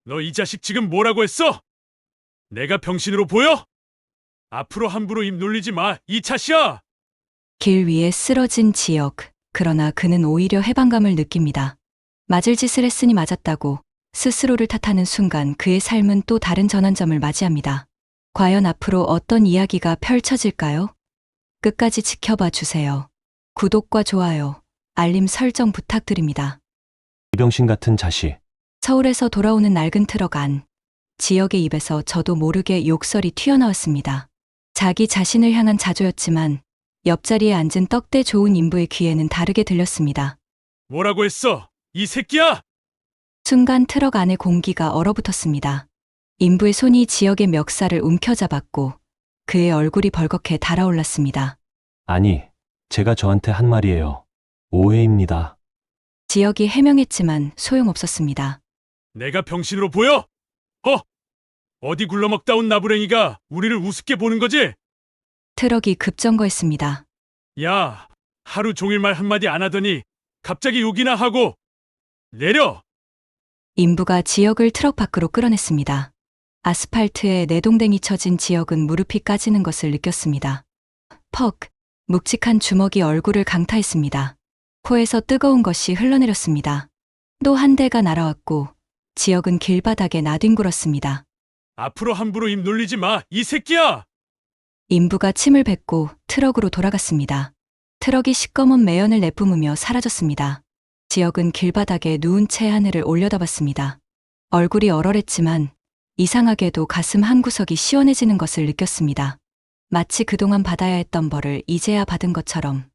너 이 자식 지금 뭐라고 했어? 내가 병신으로 보여? 앞으로 함부로 입 놀리지 마, 이차시야! 길 위에 쓰러진 지역. 그러나 그는 오히려 해방감을 느낍니다. 맞을 짓을 했으니 맞았다고 스스로를 탓하는 순간 그의 삶은 또 다른 전환점을 맞이합니다. 과연 앞으로 어떤 이야기가 펼쳐질까요? 끝까지 지켜봐 주세요. 구독과 좋아요, 알림 설정 부탁드립니다. 이병신 같은 자식. 서울에서 돌아오는 낡은 트럭 안. 지역의 입에서 저도 모르게 욕설이 튀어나왔습니다. 자기 자신을 향한 자조였지만 옆자리에 앉은 떡대 좋은 인부의 귀에는 다르게 들렸습니다. 뭐라고 했어? 이 새끼야! 순간 트럭 안의 공기가 얼어붙었습니다. 인부의 손이 지역의 멱살을 움켜잡았고 그의 얼굴이 벌겋게 달아올랐습니다. 아니, 제가 저한테 한 말이에요. 오해입니다. 지역이 해명했지만 소용없었습니다. 내가 병신으로 보여? 어디 굴러먹다 온 나부랭이가 우리를 우습게 보는 거지? 트럭이 급정거했습니다. 야, 하루 종일 말 한마디 안 하더니 갑자기 욕이나 하고 내려! 인부가 지역을 트럭 밖으로 끌어냈습니다. 아스팔트에 내동댕이 쳐진 지역은 무릎이 까지는 것을 느꼈습니다. 퍽, 묵직한 주먹이 얼굴을 강타했습니다. 코에서 뜨거운 것이 흘러내렸습니다. 또 한 대가 날아왔고 지역은 길바닥에 나뒹굴었습니다. 앞으로 함부로 입 놀리지 마, 이 새끼야! 인부가 침을 뱉고 트럭으로 돌아갔습니다. 트럭이 시꺼먼 매연을 내뿜으며 사라졌습니다. 지역은 길바닥에 누운 채 하늘을 올려다봤습니다. 얼굴이 얼얼했지만 이상하게도 가슴 한구석이 시원해지는 것을 느꼈습니다. 마치 그동안 받아야 했던 벌을 이제야 받은 것처럼.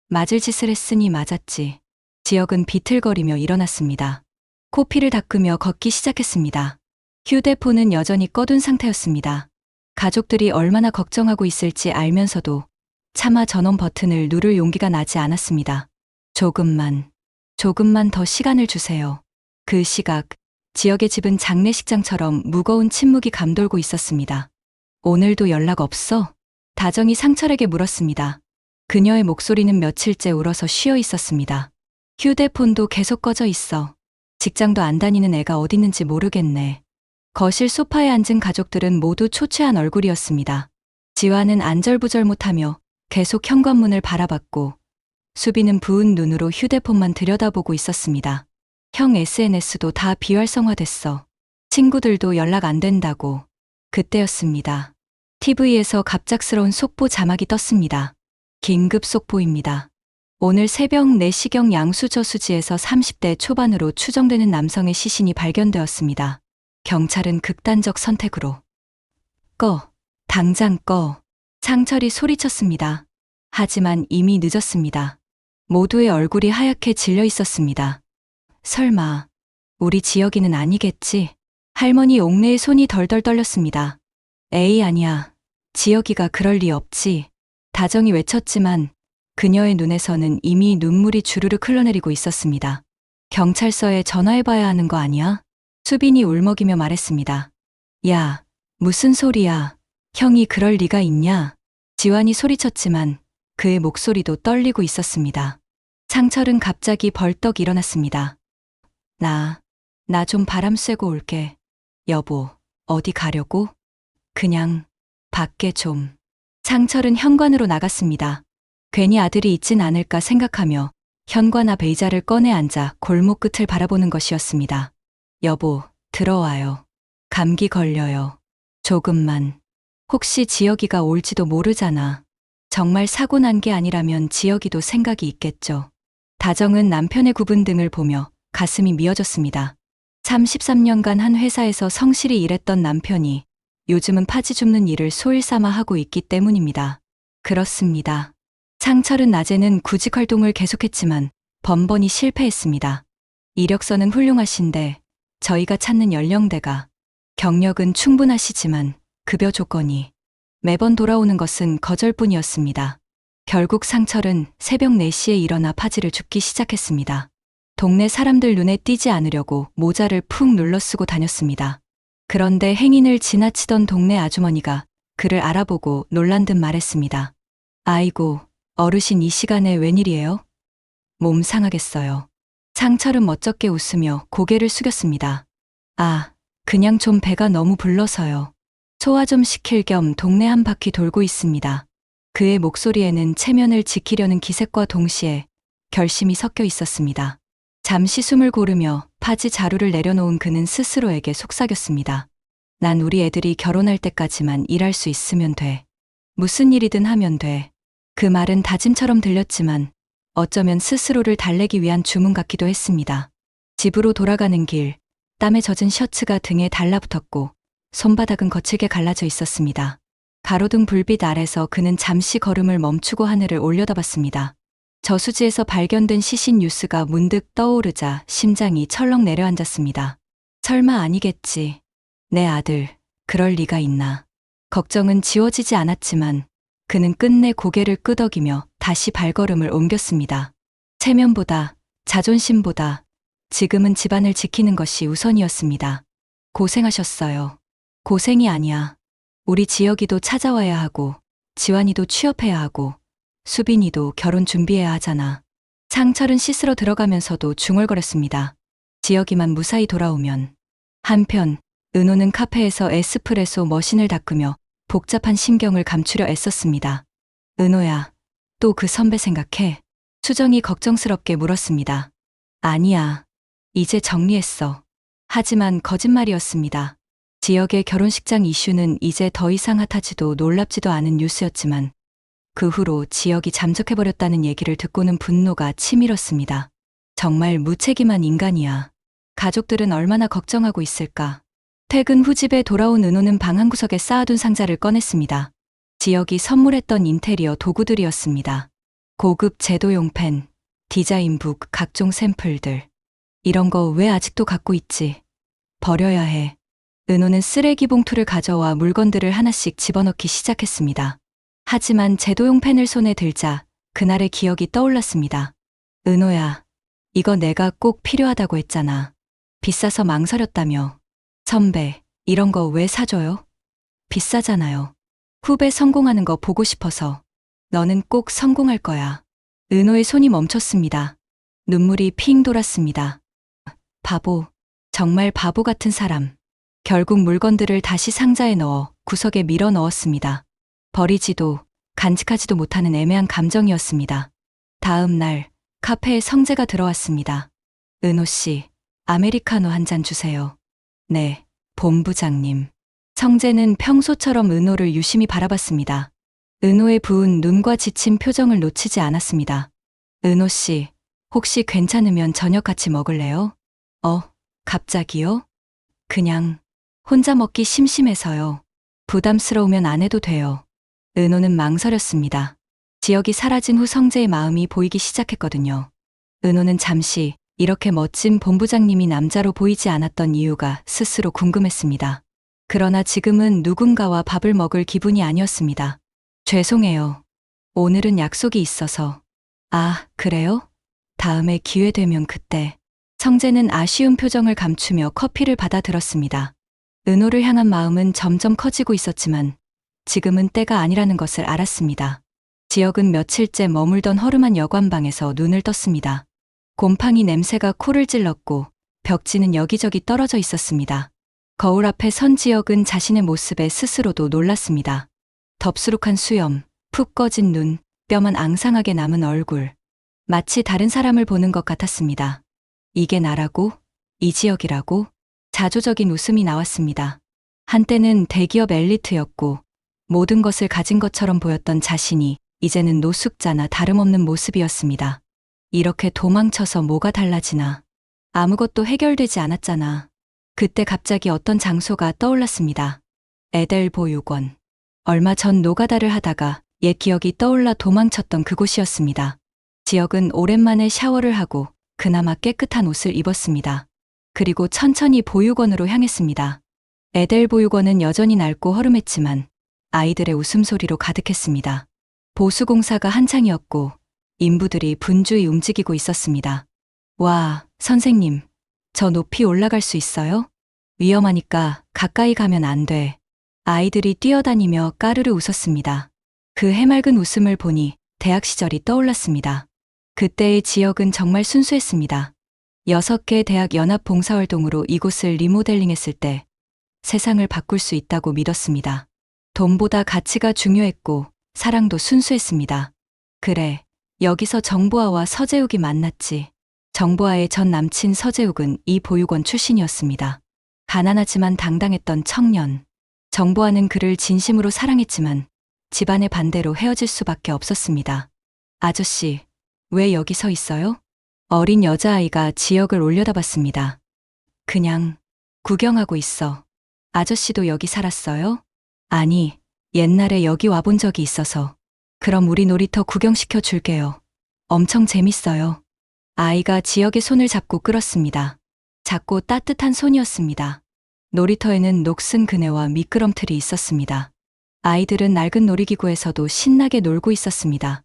맞을 짓을 했으니 맞았지. 지역은 비틀거리며 일어났습니다. 코피를 닦으며 걷기 시작했습니다. 휴대폰은 여전히 꺼둔 상태였습니다. 가족들이 얼마나 걱정하고 있을지 알면서도 차마 전원 버튼을 누를 용기가 나지 않았습니다. 조금만 더 시간을 주세요. 그 시각, 지역의 집은 장례식장처럼 무거운 침묵이 감돌고 있었습니다. 오늘도 연락 없어? 다정이 상철에게 물었습니다. 그녀의 목소리는 며칠째 울어서 쉬어 있었습니다. 휴대폰도 계속 꺼져 있어. 직장도 안 다니는 애가 어딨는지 모르겠네. 거실 소파에 앉은 가족들은 모두 초췌한 얼굴이었습니다. 지화는 안절부절 못하며 계속 현관문을 바라봤고 수비는 부은 눈으로 휴대폰만 들여다보고 있었습니다. 형 SNS도 다 비활성화됐어. 친구들도 연락 안 된다고. 그때였습니다. TV에서 갑작스러운 속보 자막이 떴습니다. 긴급 속보입니다. 오늘 새벽 4시경 양수저수지에서 30대 초반으로 추정되는 남성의 시신이 발견되었습니다. 경찰은 극단적 선택으로 당장 꺼. 상철이 소리쳤습니다. 하지만 이미 늦었습니다. 모두의 얼굴이 하얗게 질려 있었습니다. 설마 우리 지역이는 아니겠지? 할머니 옥내의 손이 덜덜 떨렸습니다. 에이 아니야. 지역이가 그럴 리 없지. 다정이 외쳤지만 그녀의 눈에서는 이미 눈물이 주르륵 흘러내리고 있었습니다. 경찰서에 전화해봐야 하는 거 아니야? 수빈이 울먹이며 말했습니다. 야, 무슨 소리야. 형이 그럴 리가 있냐? 지환이 소리쳤지만 그의 목소리도 떨리고 있었습니다. 상철은 갑자기 벌떡 일어났습니다. 나 좀 바람 쐬고 올게. 여보, 어디 가려고? 그냥 밖에 좀. 상철은 현관으로 나갔습니다. 괜히 아들이 있진 않을까 생각하며 현관 앞 의자를 꺼내 앉아 골목 끝을 바라보는 것이었습니다. 여보, 들어와요. 감기 걸려요. 조금만. 혹시 지역이가 올지도 모르잖아. 정말 사고 난 게 아니라면 지역이도 생각이 있겠죠. 다정은 남편의 굽은 등을 보며 가슴이 미어졌습니다. 33년간 한 회사에서 성실히 일했던 남편이 요즘은 파지 줍는 일을 소일 삼아 하고 있기 때문입니다. 그렇습니다. 상철은 낮에는 구직 활동을 계속했지만 번번이 실패했습니다. 이력서는 훌륭하신데 저희가 찾는 연령대가, 경력은 충분하시지만 급여 조건이 매번 돌아오는 것은 거절뿐이었습니다. 결국 상철은 새벽 4시에 일어나 파지를 줍기 시작했습니다. 동네 사람들 눈에 띄지 않으려고 모자를 푹 눌러 쓰고 다녔습니다. 그런데 행인을 지나치던 동네 아주머니가 그를 알아보고 놀란 듯 말했습니다. 아이고, 어르신 이 시간에 웬일이에요? 몸 상하겠어요. 상철은 멋쩍게 웃으며 고개를 숙였습니다. 아, 그냥 좀 배가 너무 불러서요. 소화 좀 시킬 겸 동네 한 바퀴 돌고 있습니다. 그의 목소리에는 체면을 지키려는 기색과 동시에 결심이 섞여 있었습니다. 잠시 숨을 고르며 파지 자루를 내려놓은 그는 스스로에게 속삭였습니다. 난 우리 애들이 결혼할 때까지만 일할 수 있으면 돼. 무슨 일이든 하면 돼. 그 말은 다짐처럼 들렸지만 어쩌면 스스로를 달래기 위한 주문 같기도 했습니다. 집으로 돌아가는 길, 땀에 젖은 셔츠가 등에 달라붙었고 손바닥은 거칠게 갈라져 있었습니다. 가로등 불빛 아래서 그는 잠시 걸음을 멈추고 하늘을 올려다봤습니다. 저수지에서 발견된 시신 뉴스가 문득 떠오르자 심장이 철렁 내려앉았습니다. 설마 아니겠지. 내 아들, 그럴 리가 있나. 걱정은 지워지지 않았지만 그는 끝내 고개를 끄덕이며 다시 발걸음을 옮겼습니다. 체면보다, 자존심보다 지금은 집안을 지키는 것이 우선이었습니다. 고생하셨어요. 고생이 아니야. 우리 지혁이도 찾아와야 하고, 지환이도 취업해야 하고, 수빈이도 결혼 준비해야 하잖아. 상철은 씻으러 들어가면서도 중얼거렸습니다. 지혁이만 무사히 돌아오면. 한편 은호는 카페에서 에스프레소 머신을 닦으며 복잡한 심경을 감추려 애썼습니다. 은호야, 또 그 선배 생각해? 수정이 걱정스럽게 물었습니다. 아니야. 이제 정리했어. 하지만 거짓말이었습니다. 지역의 결혼식장 이슈는 이제 더 이상 핫하지도 놀랍지도 않은 뉴스였지만 그 후로 지역이 잠적해버렸다는 얘기를 듣고는 분노가 치밀었습니다. 정말 무책임한 인간이야. 가족들은 얼마나 걱정하고 있을까. 퇴근 후 집에 돌아온 은호는 방 한구석에 쌓아둔 상자를 꺼냈습니다. 지역이 선물했던 인테리어 도구들이었습니다. 고급 제도용 펜, 디자인북, 각종 샘플들. 이런 거 왜 아직도 갖고 있지? 버려야 해. 은호는 쓰레기 봉투를 가져와 물건들을 하나씩 집어넣기 시작했습니다. 하지만 제도용 펜을 손에 들자 그날의 기억이 떠올랐습니다. 은호야, 이거 내가 꼭 필요하다고 했잖아. 비싸서 망설였다며. 선배, 이런 거 왜 사줘요? 비싸잖아요. 후배 성공하는 거 보고 싶어서. 너는 꼭 성공할 거야. 은호의 손이 멈췄습니다. 눈물이 핑 돌았습니다. 바보, 정말 바보 같은 사람. 결국 물건들을 다시 상자에 넣어 구석에 밀어 넣었습니다. 버리지도 간직하지도 못하는 애매한 감정이었습니다. 다음 날 카페에 성재가 들어왔습니다. 은호 씨, 아메리카노 한 잔 주세요. 네, 본부장님. 성재는 평소처럼 은호를 유심히 바라봤습니다. 은호의 부은 눈과 지친 표정을 놓치지 않았습니다. 은호 씨, 혹시 괜찮으면 저녁 같이 먹을래요? 갑자기요? 그냥 혼자 먹기 심심해서요. 부담스러우면 안 해도 돼요. 은호는 망설였습니다. 지역이 사라진 후 성재의 마음이 보이기 시작했거든요. 은호는 잠시 이렇게 멋진 본부장님이 남자로 보이지 않았던 이유가 스스로 궁금했습니다. 그러나 지금은 누군가와 밥을 먹을 기분이 아니었습니다. 죄송해요. 오늘은 약속이 있어서. 아, 그래요? 다음에 기회 되면 그때. 성재는 아쉬운 표정을 감추며 커피를 받아 들었습니다. 은호를 향한 마음은 점점 커지고 있었지만 지금은 때가 아니라는 것을 알았습니다. 지역은 며칠째 머물던 허름한 여관방에서 눈을 떴습니다. 곰팡이 냄새가 코를 찔렀고 벽지는 여기저기 떨어져 있었습니다. 거울 앞에 선 지역은 자신의 모습에 스스로도 놀랐습니다. 덥수룩한 수염, 푹 꺼진 눈, 뼈만 앙상하게 남은 얼굴. 마치 다른 사람을 보는 것 같았습니다. 이게 나라고? 이 지역이라고? 자조적인 웃음이 나왔습니다. 한때는 대기업 엘리트였고 모든 것을 가진 것처럼 보였던 자신이 이제는 노숙자나 다름없는 모습이었습니다. 이렇게 도망쳐서 뭐가 달라지나. 아무것도 해결되지 않았잖아. 그때 갑자기 어떤 장소가 떠올랐습니다. 에델 보육원. 얼마 전 노가다를 하다가 옛 기억이 떠올라 도망쳤던 그곳이었습니다. 지역은 오랜만에 샤워를 하고 그나마 깨끗한 옷을 입었습니다. 그리고 천천히 보육원으로 향했습니다. 에델 보육원은 여전히 낡고 허름했지만 아이들의 웃음소리로 가득했습니다. 보수공사가 한창이었고 인부들이 분주히 움직이고 있었습니다. 와, 선생님, 저 높이 올라갈 수 있어요? 위험하니까 가까이 가면 안 돼. 아이들이 뛰어다니며 까르르 웃었습니다. 그 해맑은 웃음을 보니 대학 시절이 떠올랐습니다. 그때의 지역은 정말 순수했습니다. 6개 대학 연합 봉사활동으로 이곳을 리모델링했을 때 세상을 바꿀 수 있다고 믿었습니다. 돈보다 가치가 중요했고 사랑도 순수했습니다. 그래, 여기서 정보아와 서재욱이 만났지. 정보아의 전 남친 서재욱은 이 보육원 출신이었습니다. 가난하지만 당당했던 청년. 정보아는 그를 진심으로 사랑했지만 집안의 반대로 헤어질 수밖에 없었습니다. 아저씨, 왜 여기 서 있어요? 어린 여자아이가 지역을 올려다봤습니다. 그냥 구경하고 있어. 아저씨도 여기 살았어요? 아니, 옛날에 여기 와본 적이 있어서. 그럼 우리 놀이터 구경시켜 줄게요. 엄청 재밌어요. 아이가 지역의 손을 잡고 끌었습니다. 작고 따뜻한 손이었습니다. 놀이터에는 녹슨 그네와 미끄럼틀이 있었습니다. 아이들은 낡은 놀이기구에서도 신나게 놀고 있었습니다.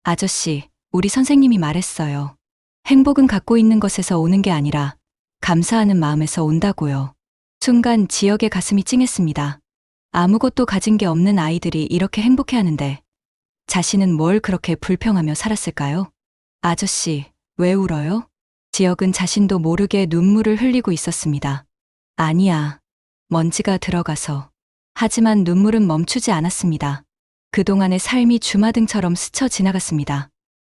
아저씨, 우리 선생님이 말했어요. 행복은 갖고 있는 것에서 오는 게 아니라 감사하는 마음에서 온다고요. 순간 지역의 가슴이 찡했습니다. 아무것도 가진 게 없는 아이들이 이렇게 행복해하는데 자신은 뭘 그렇게 불평하며 살았을까요? 아저씨, 왜 울어요? 지역은 자신도 모르게 눈물을 흘리고 있었습니다. 아니야. 먼지가 들어가서. 하지만 눈물은 멈추지 않았습니다. 그동안의 삶이 주마등처럼 스쳐 지나갔습니다.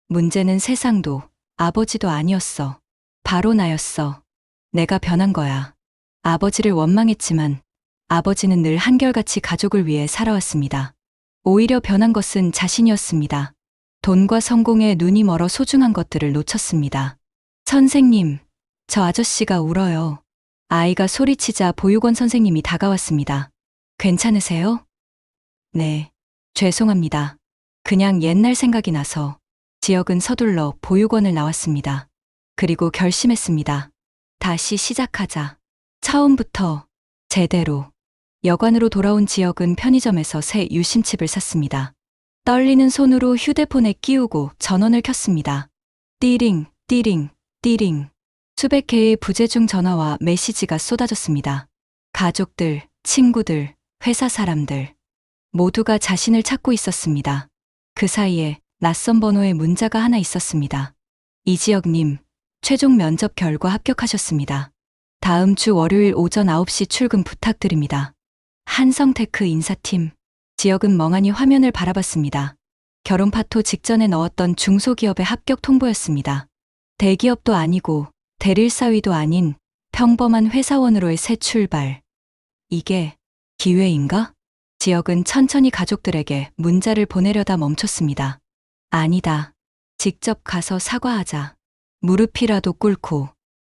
문제는 세상도 아버지도 아니었어. 바로 나였어. 내가 변한 거야. 아버지를 원망했지만 아버지는 늘 한결같이 가족을 위해 살아왔습니다. 오히려 변한 것은 자신이었습니다. 돈과 성공에 눈이 멀어 소중한 것들을 놓쳤습니다. 선생님, 저 아저씨가 울어요. 아이가 소리치자 보육원 선생님이 다가왔습니다. 괜찮으세요? 네, 죄송합니다. 그냥 옛날 생각이 나서. 지역은 서둘러 보육원을 나왔습니다. 그리고 결심했습니다. 다시 시작하자. 처음부터 제대로. 여관으로 돌아온 지역은 편의점에서 새 유심칩을 샀습니다. 떨리는 손으로 휴대폰에 끼우고 전원을 켰습니다. 띠링, 띠링, 띠링. 수백 개의 부재중 전화와 메시지가 쏟아졌습니다. 가족들, 친구들, 회사 사람들. 모두가 자신을 찾고 있었습니다. 그 사이에 낯선 번호의 문자가 하나 있었습니다. 이지역님, 최종 면접 결과 합격하셨습니다. 다음 주 월요일 오전 9시 출근 부탁드립니다. 한성테크 인사팀. 지역은 멍하니 화면을 바라봤습니다. 결혼 파토 직전에 넣었던 중소기업의 합격 통보였습니다. 대기업도 아니고 대릴사위도 아닌 평범한 회사원으로의 새 출발. 이게 기회인가? 지역은 천천히 가족들에게 문자를 보내려다 멈췄습니다. 아니다. 직접 가서 사과하자. 무릎이라도 꿇고.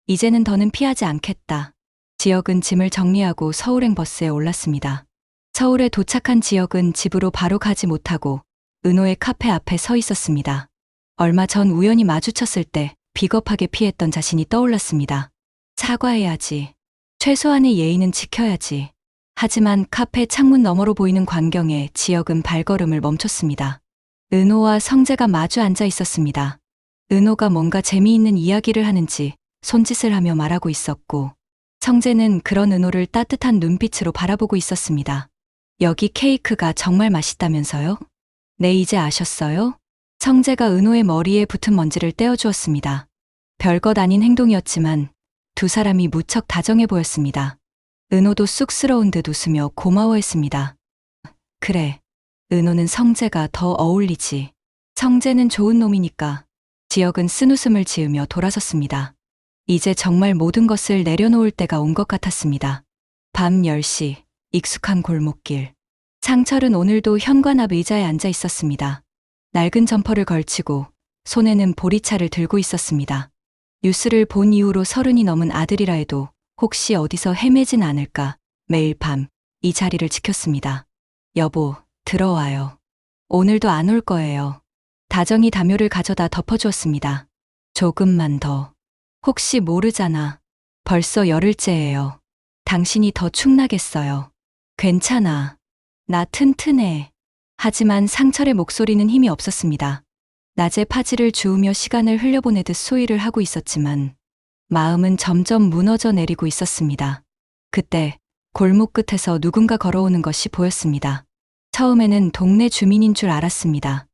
이제는 더는 피하지 않겠다. 지역은 짐을 정리하고 서울행 버스에 올랐습니다. 서울에 도착한 지역은 집으로 바로 가지 못하고 은호의 카페 앞에 서 있었습니다. 얼마 전 우연히 마주쳤을 때 비겁하게 피했던 자신이 떠올랐습니다. 사과해야지. 최소한의 예의는 지켜야지. 하지만 카페 창문 너머로 보이는 광경에 지역은 발걸음을 멈췄습니다. 은호와 성재가 마주 앉아 있었습니다. 은호가 뭔가 재미있는 이야기를 하는지 손짓을 하며 말하고 있었고, 성재는 그런 은호를 따뜻한 눈빛으로 바라보고 있었습니다. 여기 케이크가 정말 맛있다면서요? 네, 이제 아셨어요? 성재가 은호의 머리에 붙은 먼지를 떼어주었습니다. 별것 아닌 행동이었지만 두 사람이 무척 다정해 보였습니다. 은호도 쑥스러운 듯 웃으며 고마워했습니다. 그래, 은호는 성재가 더 어울리지. 성재는 좋은 놈이니까. 지역은 쓴웃음을 지으며 돌아섰습니다. 이제 정말 모든 것을 내려놓을 때가 온 것 같았습니다. 밤 10시, 익숙한 골목길. 상철은 오늘도 현관 앞 의자에 앉아 있었습니다. 낡은 점퍼를 걸치고 손에는 보리차를 들고 있었습니다. 뉴스를 본 이후로 30이 넘은 아들이라 해도 혹시 어디서 헤매진 않을까 매일 밤 이 자리를 지켰습니다. 여보, 들어와요. 오늘도 안 올 거예요. 다정히 담요를 가져다 덮어주었습니다. 조금만 더. 혹시 모르잖아. 벌써 열흘째예요. 당신이 더 축나겠어요. 괜찮아. 나 튼튼해. 하지만 상철의 목소리는 힘이 없었습니다. 낮에 파지를 주우며 시간을 흘려보내듯 소일을 하고 있었지만 마음은 점점 무너져 내리고 있었습니다. 그때 골목 끝에서 누군가 걸어오는 것이 보였습니다. 처음에는 동네 주민인 줄 알았습니다.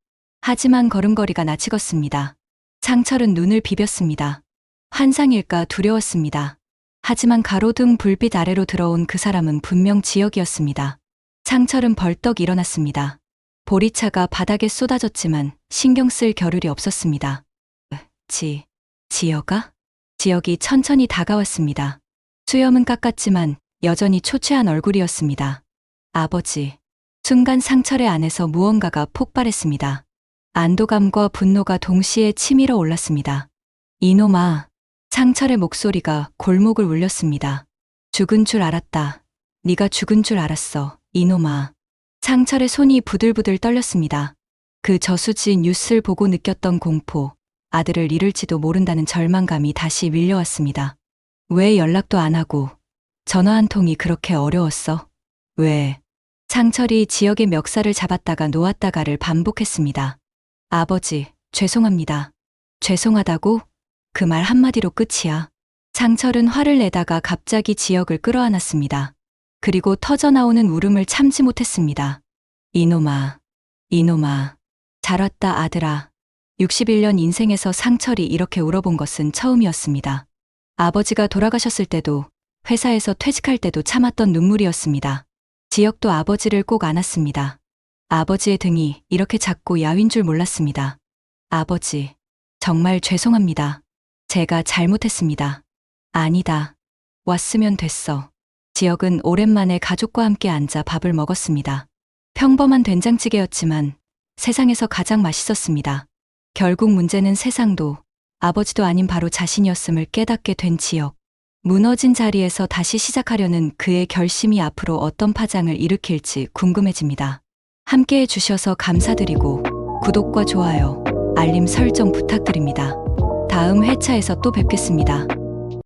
하지만 걸음걸이가 낯익었습니다. 상철은 눈을 비볐습니다. 환상일까 두려웠습니다. 하지만 가로등 불빛 아래로 들어온 그 사람은 분명 지역이었습니다. 상철은 벌떡 일어났습니다. 보리차가 바닥에 쏟아졌지만 신경 쓸 겨를이 없었습니다. 지역아? 지역이 천천히 다가왔습니다. 수염은 깎았지만 여전히 초췌한 얼굴이었습니다. 아버지. 순간 상철의 안에서 무언가가 폭발했습니다. 안도감과 분노가 동시에 치밀어 올랐습니다. 이놈아. 상철의 목소리가 골목을 울렸습니다. 죽은 줄 알았다. 네가 죽은 줄 알았어. 이놈아. 상철의 손이 부들부들 떨렸습니다. 그 저수지 뉴스를 보고 느꼈던 공포, 아들을 잃을지도 모른다는 절망감이 다시 밀려왔습니다. 왜 연락도 안 하고 전화 한 통이 그렇게 어려웠어? 왜? 상철이 지역의 멱살을 잡았다가 놓았다가를 반복했습니다. 아버지, 죄송합니다. 죄송하다고? 그 말 한마디로 끝이야. 상철은 화를 내다가 갑자기 지역을 끌어안았습니다. 그리고 터져나오는 울음을 참지 못했습니다. 이놈아, 이놈아. 잘 왔다 아들아. 61년 인생에서 상철이 이렇게 울어본 것은 처음이었습니다. 아버지가 돌아가셨을 때도, 회사에서 퇴직할 때도 참았던 눈물이었습니다. 지역도 아버지를 꼭 안았습니다. 아버지의 등이 이렇게 작고 야윈 줄 몰랐습니다. 아버지, 정말 죄송합니다. 제가 잘못했습니다. 아니다. 왔으면 됐어. 지역은 오랜만에 가족과 함께 앉아 밥을 먹었습니다. 평범한 된장찌개였지만 세상에서 가장 맛있었습니다. 결국 문제는 세상도 아버지도 아닌 바로 자신이었음을 깨닫게 된 지역. 무너진 자리에서 다시 시작하려는 그의 결심이 앞으로 어떤 파장을 일으킬지 궁금해집니다. 함께 해주셔서 감사드리고 구독과 좋아요, 알림 설정 부탁드립니다. 다음 회차에서 또 뵙겠습니다.